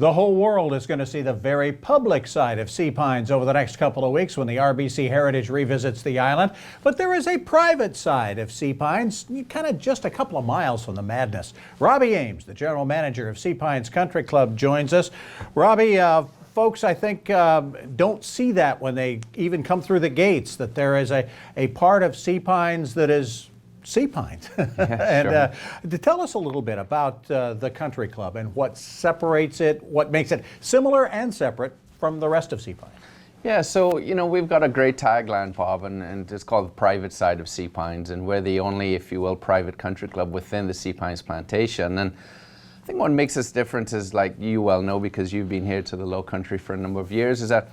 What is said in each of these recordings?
The whole world is going to see the very public side of Sea Pines over the next couple of weeks when the RBC Heritage revisits the island. But there is a private side of Sea Pines, kind of just a couple of miles from the madness. Robbie Ames, the general manager of Sea Pines Country Club, joins us. Robbie, folks, I think, don't see that when they even come through the gates, that there is a part of Sea Pines that is Sea Pines. Yeah, and to tell us a little bit about the country club and what separates it, what makes it similar and separate from the rest of Sea Pines. Yeah, so, we've got a great tagline, Bob, and it's called the private side of Sea Pines, and we're the only, if you will, private country club within the Sea Pines plantation. And I think what makes us different is, like you well know, because you've been here to the Low Country for a number of years, is that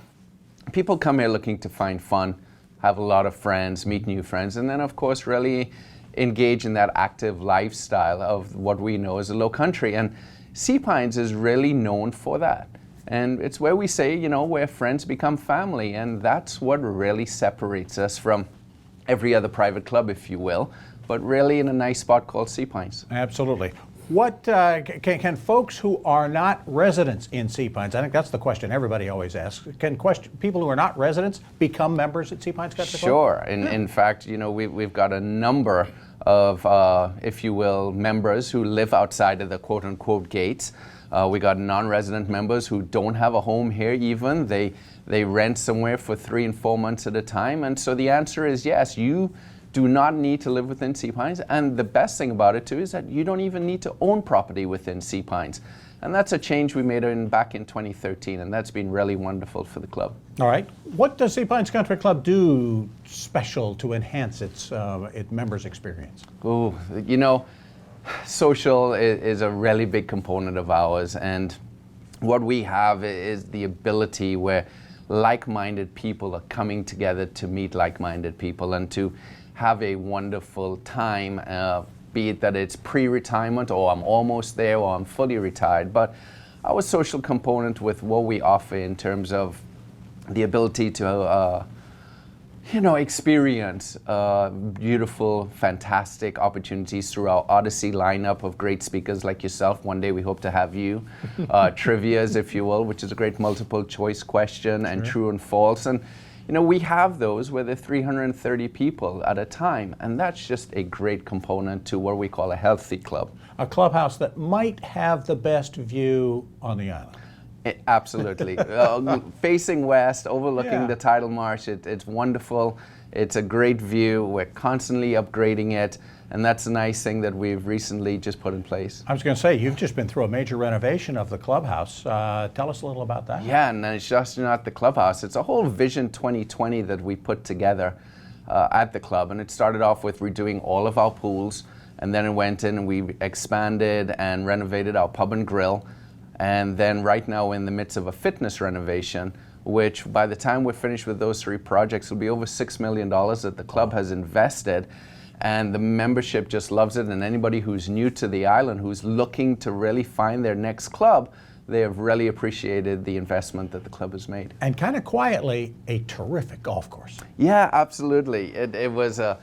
people come here looking to find fun, have a lot of friends, meet new friends, and then, of course, really engage in that active lifestyle of what we know as a low country. And Sea Pines is really known for that. And it's where we say, where friends become family. And that's what really separates us from every other private club, if you will, but really in a nice spot called Sea Pines. Absolutely. What can folks who are not residents in Sea Pines, I think that's the question everybody always asks, can people who are not residents become members at Sea Pines Country Club? Sure. In fact, we've got a number of, if you will, members who live outside of the quote-unquote gates. We got non-resident members who don't have a home here even. They rent somewhere for 3 and 4 months at a time. And so the answer is yes, you do not need to live within Sea Pines. And the best thing about it too is that you don't even need to own property within Sea Pines. And that's a change we made back in 2013, and that's been really wonderful for the club. All right. What does Sea Pines Country Club do special to enhance its members' experience? Oh, social is a really big component of ours, and what we have is the ability where like-minded people are coming together to meet like-minded people and to have a wonderful time, be it that it's pre-retirement or I'm almost there or I'm fully retired. But our social component with what we offer in terms of the ability to experience beautiful, fantastic opportunities through our Odyssey lineup of great speakers like yourself. One day we hope to have you. Trivias, if you will, which is a great multiple choice question, and true and false. And we have those where there are 330 people at a time, and that's just a great component to what we call a healthy club. A clubhouse that might have the best view on the island. Absolutely. Facing west, overlooking the tidal marsh, it's wonderful. It's a great view. We're constantly upgrading it, and that's a nice thing that we've recently just put in place. I was going to say, you've just been through a major renovation of the clubhouse. Tell us a little about that. Yeah, and it's just not the clubhouse. It's a whole Vision 2020 that we put together at the club, and it started off with redoing all of our pools, and then it went in and we expanded and renovated our pub and grill. And then right now we're in the midst of a fitness renovation, which by the time we're finished with those 3 projects will be over $6 million that the club has invested. And the membership just loves it. And anybody who's new to the island, who's looking to really find their next club, they have really appreciated the investment that the club has made. And kind of quietly, a terrific golf course. Yeah, absolutely. It was a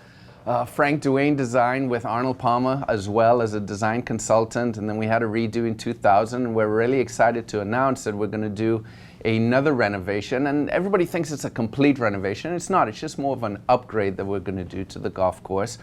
Frank Duane design with Arnold Palmer as well as a design consultant, and then we had a redo in 2000, and we're really excited to announce that we're going to do another renovation. And everybody thinks it's a complete renovation. It's not. It's just more of an upgrade that we're going to do to the golf course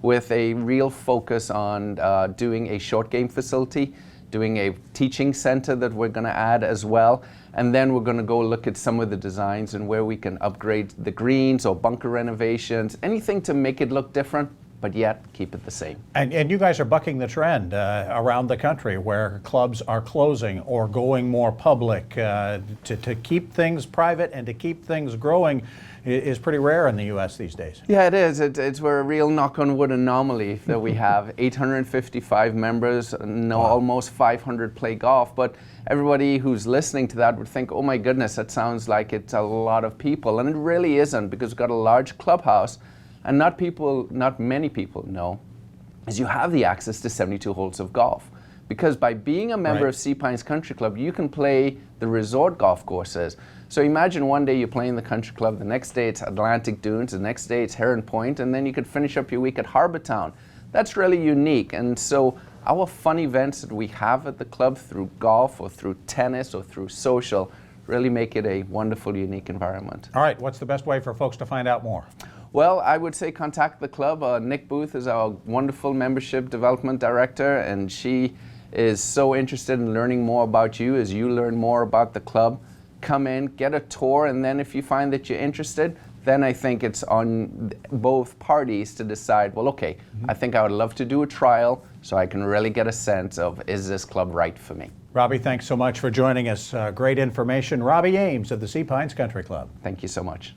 with a real focus on doing a short game facility, doing a teaching center that we're going to add as well. And then we're going to go look at some of the designs and where we can upgrade the greens or bunker renovations, anything to make it look different, but yet keep it the same. And you guys are bucking the trend around the country where clubs are closing or going more public. To keep things private and to keep things growing is pretty rare in the U.S. these days. Yeah, it is. We're a real knock-on-wood anomaly that we have 855 members, almost 500 play golf, but everybody who's listening to that would think, oh my goodness, that sounds like it's a lot of people, and it really isn't, because we've got a large clubhouse, and not many people know, is you have the access to 72 holes of golf. Because by being a member of Sea Pines Country Club, you can play the resort golf courses. So imagine one day you're playing the country club, the next day it's Atlantic Dunes, the next day it's Heron Point, and then you could finish up your week at Harbour Town. That's really unique. And so our fun events that we have at the club through golf or through tennis or through social really make it a wonderful, unique environment. All right, what's the best way for folks to find out more? Well, I would say contact the club. Nick Booth is our wonderful membership development director, and she is so interested in learning more about you as you learn more about the club. Come in, get a tour, and then if you find that you're interested, then I think it's on both parties to decide, well, okay, I think I would love to do a trial so I can really get a sense of, is this club right for me? Robbie, thanks so much for joining us. Great information. Robbie Ames of the Sea Pines Country Club. Thank you so much.